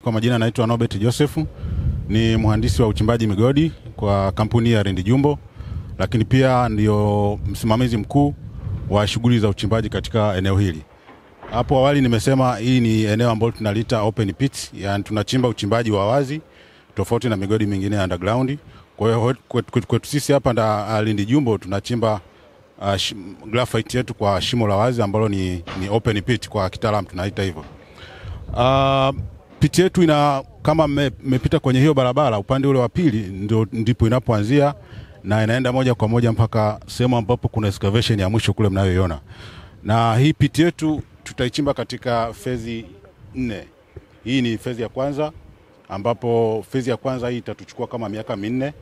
Kwa majina naitwa Norbert Joseph, ni mhandisi wa uchimbaji migodi kwa kampuni ya Lindi Jumbo, lakini pia ndio msimamizi mkuu wa shughuli za uchimbaji katika eneo hili. Hapo awali nimesema hii ni eneo ambalo tunalita open pit, yani tunachimba uchimbaji wa wazi tofauti na migodi mingine ya underground. Kwa hiyo kwetu sisi hapa Lindi Jumbo tunachimba graphite yetu kwa shimo la wazi ambalo ni open pit kwa kitaalamu tunaita hivyo. Pit yetu kama mmepita kwenye hiyo barabara upande ule wa pili ndipo inapoanzia na inaenda moja kwa moja mpaka sehemu ambapo kuna excavation ya mwisho kule mnayoiona. Na hii pit yetu tutaichimba katika fezi 4. Hii ni fezi ya kwanza, ambapo fezi ya kwanza hii itatuchukua kama miaka 4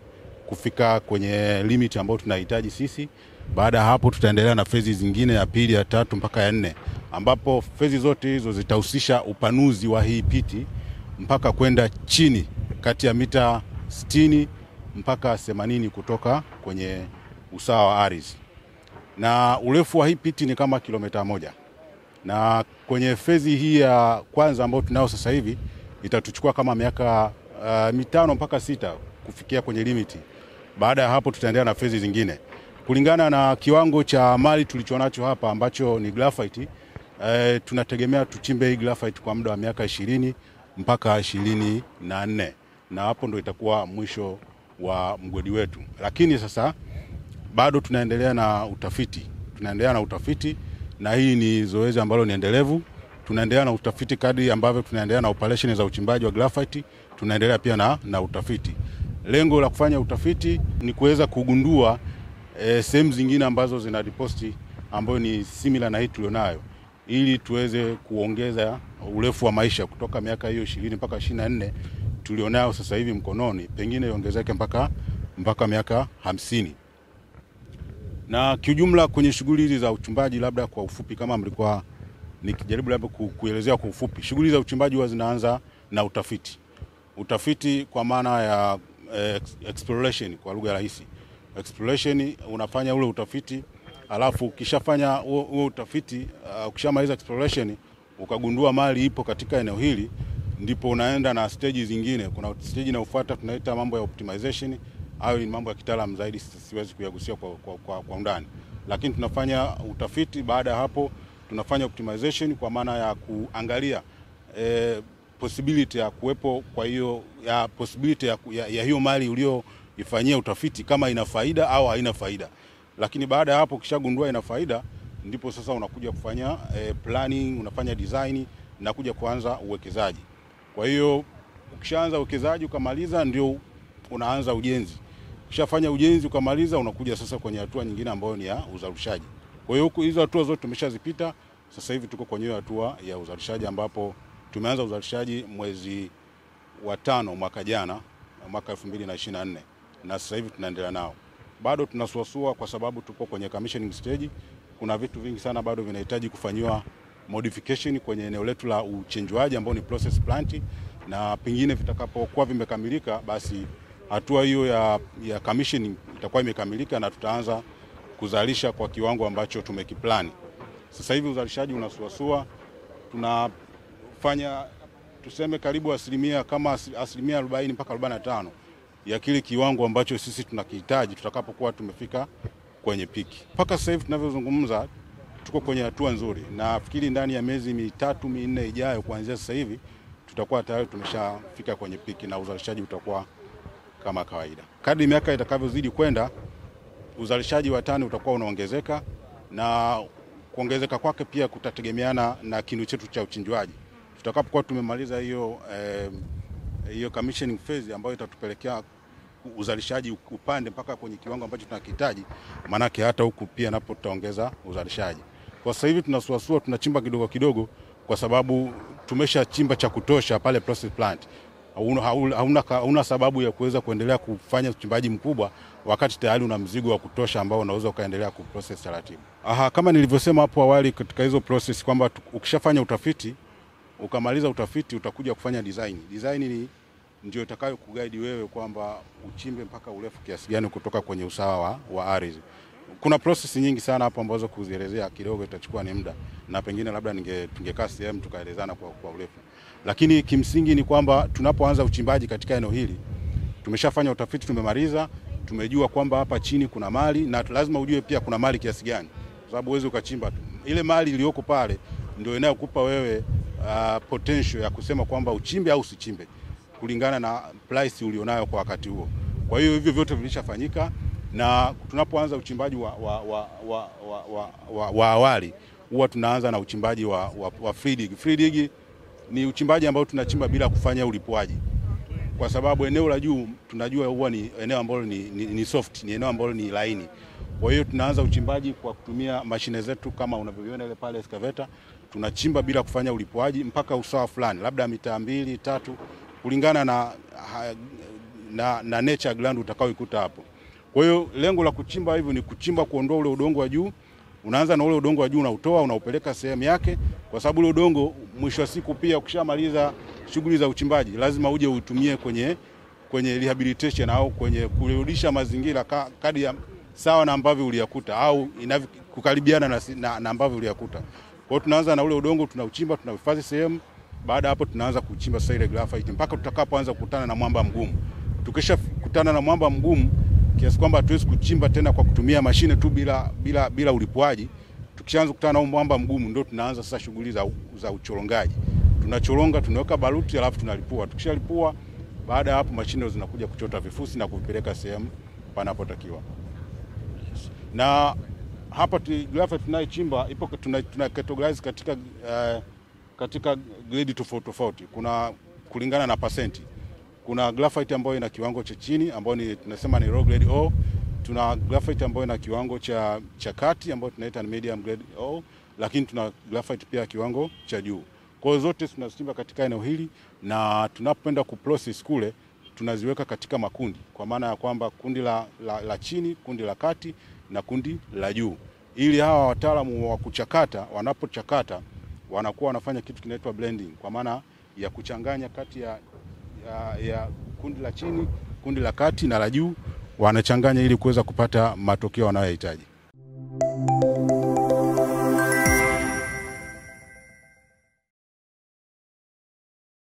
kufika kwenye limit ambayo tunahitaji sisi. Baada hapo tutaendelea na fezi zingine ya pili, ya tatu mpaka ya 4, ambapo fezi zote hizo zitahusisha upanuzi wa hii piti mpaka kwenda chini kati ya mita 60 mpaka 80 kutoka kwenye usawa wa ardhi. Na urefu wa hii piti ni kama kilomita 1. Na kwenye fezi hii ya kwanza ambayo tunao sasa hivi itatuchukua kama miaka 5 mpaka 6 kufikia kwenye limiti. Baada ya hapo tutaendelea na fezi zingine. Kulingana na kiwango cha mali tulichonacho hapa ambacho ni graphite, tunategemea tuchimbe hii graphite kwa muda wa miaka 20 mpaka 24, na hapo ndo itakuwa mwisho wa mgodi wetu. Lakini sasa bado tunaendelea na utafiti, na hii ni zoezi ambalo ni endelevu. Tunaendelea na utafiti kadri ambavyo tunaendelea na operation za uchimbaji wa graphite, tunaendelea pia na utafiti. Lengo la kufanya utafiti ni kuweza kugundua sehemu zingine ambazo zina deposit ambayo ni similar na hii tulionayo, ili tuweze kuongeza urefu wa maisha kutoka miaka hiyo 20 mpaka 24 tulionayo sasa hivi mkononi, pengine iongezeke mpaka miaka 50. Na kiujumla kwenye shughuli hizi za uchimbaji, labda kwa ufupi, kama mlikuwa nikijaribu labda kuelezea kwa ufupi, shughuli za uchimbaji huwa zinaanza na utafiti kwa maana ya exploration kwa lugha rahisi. Exploration, unafanya ule utafiti, alafu ukishafanya huo utafiti, ukishamaliza exploration ukagundua mali ipo katika eneo hili, ndipo unaenda na stage zingine. Kuna stage inayofuata tunaita mambo ya optimization, au ni mambo ya kitaalamu zaidi, siwezi kuyagusia kwa undani. Lakini tunafanya utafiti, baada ya hapo tunafanya optimization kwa maana ya kuangalia possibility ya kuwepo, kwa hiyo ya possibility ya hiyo mali ulioifanyia utafiti kama ina faida au haina faida. Lakini baada ya hapo ukishagundua ina faida, ndipo sasa unakuja kufanya planning, unafanya design na kuja kuanza uwekezaji. Kwa hiyo ukishaanza uwekezaji ukamaliza, ndio unaanza ujenzi. Ukishafanya ujenzi ukamaliza, unakuja sasa kwenye hatua nyingine ambayo ni ya uzalishaji. Kwa hiyo hizo hatua zote tumeshazipita. Sasa hivi tuko kwenye hatua ya uzalishaji, ambapo tumeanza uzalishaji mwezi wa 5 mwaka jana, mwaka 2024, na sasa hivi tunaendelea nao. Bado tunasuasua kwa sababu tuko kwenye commissioning stage. Kuna vitu vingi sana bado vinahitaji kufanywa modification kwenye eneo letu la uchenjuaji ambao ni process plant, na pengine vitakapokuwa vimekamilika, basi hatua hiyo ya commissioning itakuwa imekamilika na tutaanza kuzalisha kwa kiwango ambacho tumekiplani. Sasa hivi uzalishaji unasuasua, tunafanya tuseme karibu kama asilimia 40 mpaka 45 ya kile kiwango ambacho sisi tunakihitaji tutakapokuwa tumefika kwenye piki. Mpaka sasa hivi tunavyozungumza tuko kwenye hatua nzuri, na nafikiri ndani ya miezi 3-4 ijayo kuanzia sasa hivi tutakuwa tayari tumeshafika kwenye piki na uzalishaji utakuwa kama kawaida. Kadri miaka itakavyozidi kwenda, uzalishaji wa tani utakuwa unaongezeka, na kuongezeka kwake pia kutategemeana na kinu chetu cha uchinjwaji. Tutakapokuwa tumemaliza hiyo commissioning phase ambayo itatupelekea uzalishaji upande mpaka kwenye kiwango ambacho tunakihitaji, maana hata huku pia napo tutaongeza uzalishaji. Kwa sasa hivi tunasuasua, tunachimba kidogo kidogo kwa sababu tumeshachimba cha kutosha pale process plant. Hauna sababu ya kuweza kuendelea kufanya uchimbaji mkubwa wakati tayari una mzigo wa kutosha ambao unaweza ukaendelea kuprocess taratibu. Kama nilivyosema hapo awali katika hizo process kwamba ukishafanya utafiti, ukamaliza utafiti, utakuja kufanya design. Design ndio itakayo kuguide wewe kwamba uchimbe mpaka urefu kiasi gani kutoka kwenye usawa wa ardhi. Kuna process nyingi sana hapo ambazo kuzielezea kidogo itachukua ni muda, na pengine labda tungekaa sehemu tukaelezana kwa urefu. Lakini kimsingi ni kwamba tunapoanza uchimbaji katika eneo hili, tumeshafanya utafiti, tumemaliza, tumejua kwamba hapa chini kuna mali, na lazima ujue pia kuna mali kiasi gani, kwa sababu uweze ukachimba ile mali iliyoko pale ndio inayokupa wewe potential ya kusema kwamba uchimbe au usichimbe kulingana na price ulionayo kwa wakati huo. Kwa hiyo hivyo vyote vilishafanyika, na tunapoanza uchimbaji wa awali huwa tunaanza na uchimbaji wa free dig. Free dig ni uchimbaji ambao tunachimba bila kufanya ulipuaji, kwa sababu eneo la juu tunajua huwa ni eneo ambalo ni soft, ni eneo ambalo ni laini. Kwa hiyo tunaanza uchimbaji kwa kutumia mashine zetu kama unavyoviona ile pale excavator. Tunachimba bila kufanya ulipuaji mpaka usawa fulani, labda mita 2-3 kulingana na nature ground utakaoikuta hapo. Kwa hiyo lengo la kuchimba hivyo ni kuchimba kuondoa ule udongo wa juu. Unaanza na ule udongo wa juu, unautoa, unaupeleka sehemu yake, kwa sababu ule udongo mwisho wa siku pia ukishamaliza shughuli za uchimbaji lazima uje uitumie kwenye rehabilitation au kwenye kurudisha mazingira kadi ya sawa na ambavyo uliyakuta au kukaribiana na ambavyo uliyakuta. Kwa hiyo tunaanza na ule udongo, tunauchimba, tunahifadhi sehemu. Baada hapo tunaanza kuchimba sasa ile graphite mpaka tutakapoanza kukutana na mwamba mgumu. Tukishakutana na mwamba mgumu kiasi kwamba hatuwezi kuchimba tena kwa kutumia mashine tu bila ulipuaji, tukishaanza kukutana na mwamba mgumu ndio tunaanza sasa shughuli za uchorongaji. Tunachoronga, tunaweka baruti, alafu tunalipua. Tukishalipua, baada ya hapo mashine zinakuja kuchota vifusi na kuvipeleka sehemu panapotakiwa. Na hapa graphite tunayochimba ipo tuna categorize katika grade tofauti. Kuna kulingana na percent. Kuna graphite ambayo ina kiwango cha chini ambayo tunasema ni low grade O. Tuna graphite ambayo ina kiwango cha kati ambayo tunaita ni medium grade O, lakini tuna graphite pia kiwango cha juu. Kwa hiyo zote tunachimba katika eneo hili, na tunapoenda kuprocess kule tunaziweka katika makundi, kwa maana ya kwamba kundi la chini, kundi la kati na kundi la juu, ili hawa wataalamu wa kuchakata wanapochakata wanakuwa wanafanya kitu kinaitwa blending, kwa maana ya kuchanganya kati ya kundi la chini, kundi la kati na la juu, wanachanganya ili kuweza kupata matokeo wanayohitaji.